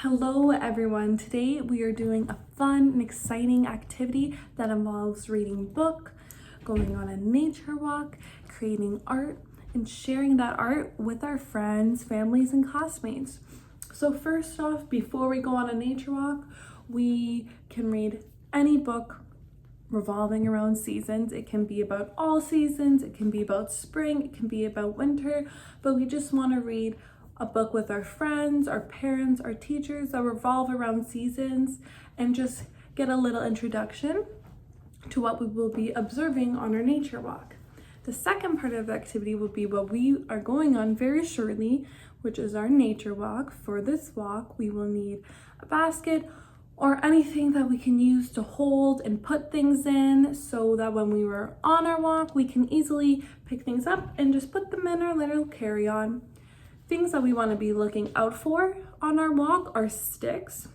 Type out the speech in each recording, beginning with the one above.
Hello everyone, today we are doing a fun and exciting activity that involves reading a book, going on a nature walk, creating art, and sharing that art with our friends, families, and classmates. So first off, before we go on a nature walk, we can read any book revolving around seasons. It can be about all seasons, it can be about spring, it can be about winter, but we just want to read a book with our friends, our parents, our teachers that revolve around seasons and just get a little introduction to what we will be observing on our nature walk. The second part of the activity will be what we are going on very shortly, which is our nature walk. For this walk, we will need a basket or anything that we can use to hold and put things in so that when we were on our walk, we can easily pick things up and just put them in our little carry-on. Things that we want to be looking out for on our walk are sticks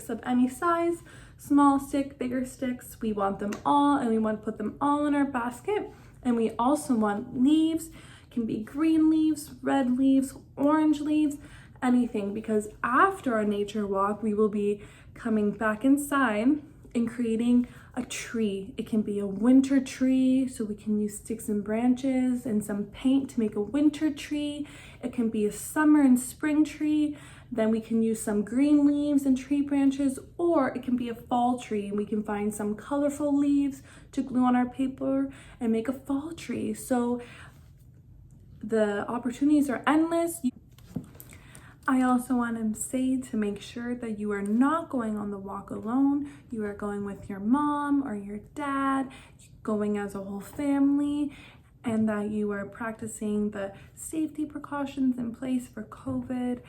of any size, small stick, bigger sticks. We want them all and we want to put them all in our basket. And we also want leaves, it can be green leaves, red leaves, orange leaves, anything, because after our nature walk, we will be coming back inside and creating a tree. It can be a winter tree, so we can use sticks and branches and some paint to make a winter tree. It can be a summer and spring tree. Then we can use some green leaves and tree branches, or it can be a fall tree and we can find some colorful leaves to glue on our paper and make a fall tree. So the opportunities are endless. I also want to say to make sure that you are not going on the walk alone. You are going with your mom or your dad, going as a whole family, and that you are practicing the safety precautions in place for COVID.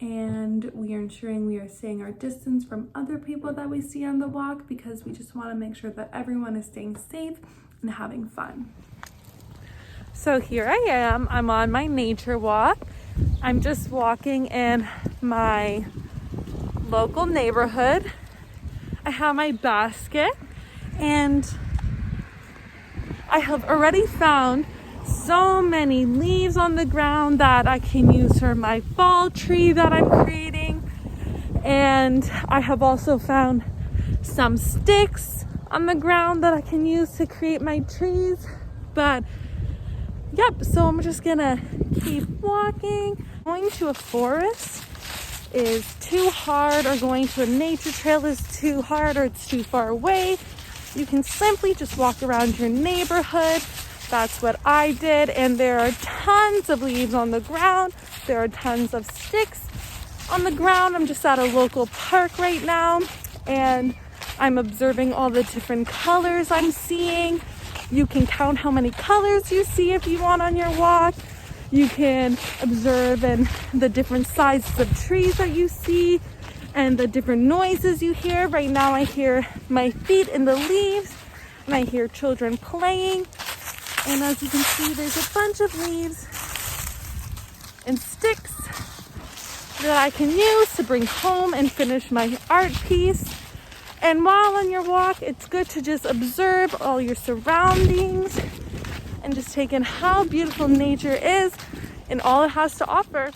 And we are ensuring we are staying our distance from other people that we see on the walk, because we just want to make sure that everyone is staying safe and having fun. So here I am, I'm on my nature walk. I'm just walking in my local neighborhood. I have my basket and I have already found so many leaves on the ground that I can use for my fall tree that I'm creating. And I have also found some sticks on the ground that I can use to create my trees. But yep, so I'm just gonna keep walking. Going to a forest is too hard, or going to a nature trail is too hard, or it's too far away. You can simply just walk around your neighborhood. That's what I did, and there are tons of leaves on the ground. There are tons of sticks on the ground. I'm just at a local park right now, and I'm observing all the different colors I'm seeing. You can count how many colors you see if you want on your walk. You can observe the different sizes of trees that you see and the different noises you hear. Right now I hear my feet in the leaves and I hear children playing. And as you can see, there's a bunch of leaves and sticks that I can use to bring home and finish my art piece. And while on your walk, it's good to just observe all your surroundings and just take in how beautiful nature is and all it has to offer.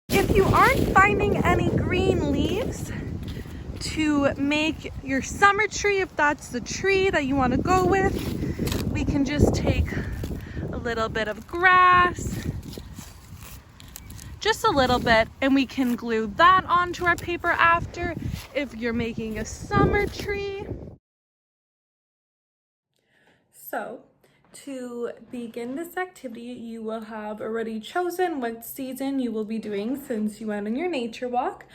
If you aren't finding any green leaves to make your summer tree, if that's the tree that you want to go with, we can just take a little bit of grass, just a little bit, and we can glue that onto our paper after if you're making a summer tree. So to begin this activity, you will have already chosen what season you will be doing since you went on your nature walk,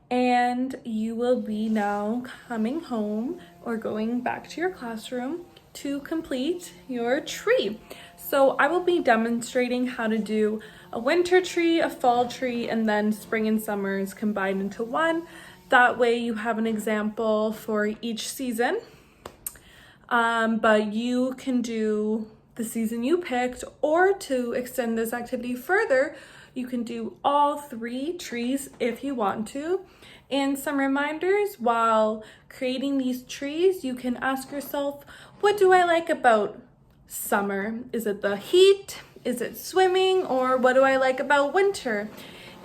and you will be now coming home or going back to your classroom to complete your tree. So I will be demonstrating how to do a winter tree, a fall tree, and then spring and summer is combined into one. That way you have an example for each season. But you can do the season you picked, or to extend this activity further, You can do all 3 trees if you want to. And some reminders while creating these trees, you can ask yourself, what do I like about summer? Is it the heat? Is it swimming? Or what do I like about winter?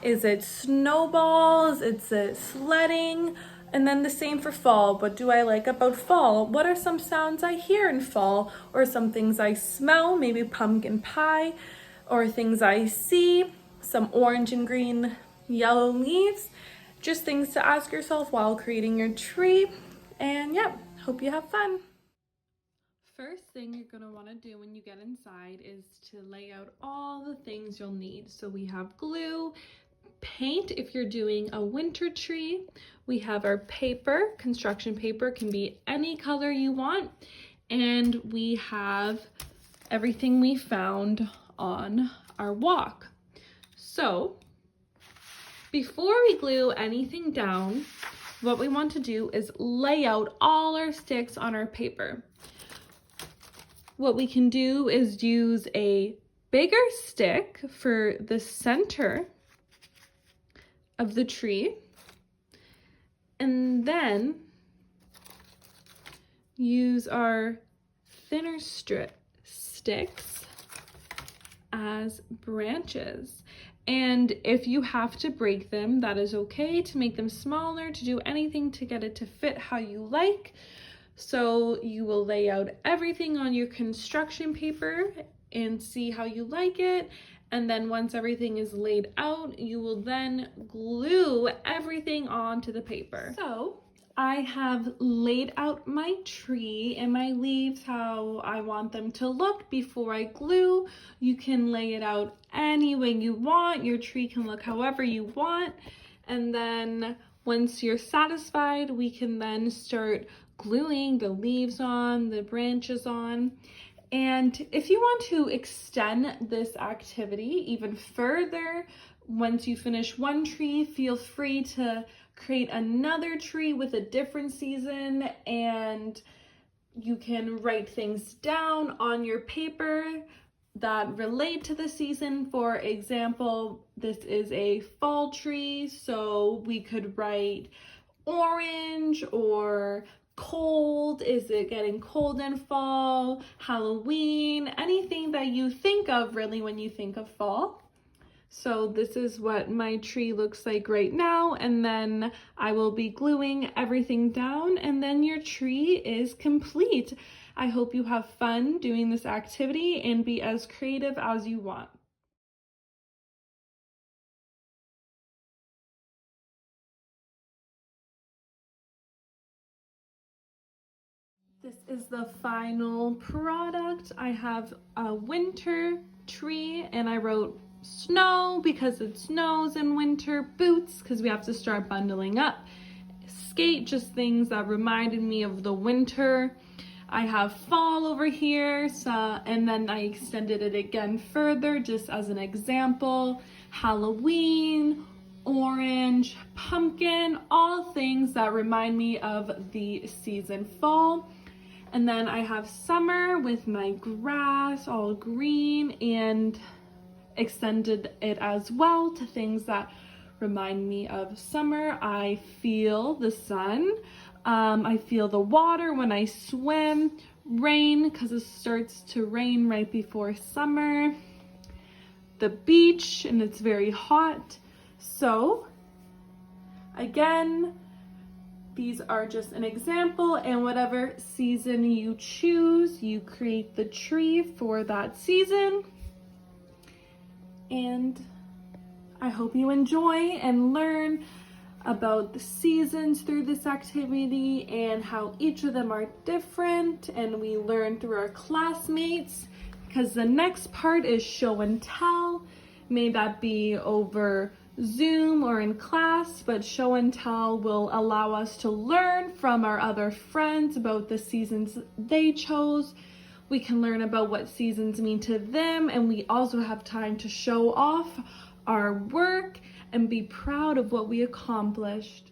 Is it snowballs? Is it sledding? And then the same for fall. What do I like about fall? What are some sounds I hear in fall? Or some things I smell, maybe pumpkin pie, or things I see, some orange and green, yellow leaves. Just things to ask yourself while creating your tree. And yeah, hope you have fun. First thing you're going to want to do when you get inside is to lay out all the things you'll need. So we have glue, paint if you're doing a winter tree. We have our paper, construction paper, can be any color you want. And we have everything we found on our walk. So before we glue anything down, what we want to do is lay out all our sticks on our paper. What we can do is use a bigger stick for the center of the tree, and then use our thinner sticks as branches. And if you have to break them, that is okay, to make them smaller, to do anything to get it to fit how you like. So you will lay out everything on your construction paper and see how you like it. And then once everything is laid out, you will then glue everything onto the paper. So I have laid out my tree and my leaves how I want them to look before I glue. You can lay it out any way you want. Your tree can look however you want. And then once you're satisfied, we can then start gluing the leaves on, the branches on. And if you want to extend this activity even further, once you finish one tree, feel free to create another tree with a different season, and you can write things down on your paper that relate to the season. For example, this is a fall tree, so we could write orange or cold. Is it getting cold in fall? Halloween, anything that you think of really when you think of fall. So this is what my tree looks like right now, and then I will be gluing everything down, and then your tree is complete. I hope you have fun doing this activity and be as creative as you want. This is the final product. I have a winter tree, and I wrote snow because it snows in winter, boots because we have to start bundling up, skate, just things that reminded me of the winter. I have fall over here, and then I extended it again further just as an example. Halloween, orange, pumpkin, all things that remind me of the season fall. And then I have summer with my grass all green, and extended it as well to things that remind me of summer. I feel the sun. I feel the water when I swim. Rain, because it starts to rain right before summer. The beach, and it's very hot. So again, these are just an example, and whatever season you choose, you create the tree for that season. And I hope you enjoy and learn about the seasons through this activity and how each of them are different, and we learn through our classmates, because the next part is show and tell. May that be over Zoom or in class, but show and tell will allow us to learn from our other friends about the seasons they chose. We can learn about what seasons mean to them, and we also have time to show off our work and be proud of what we accomplished.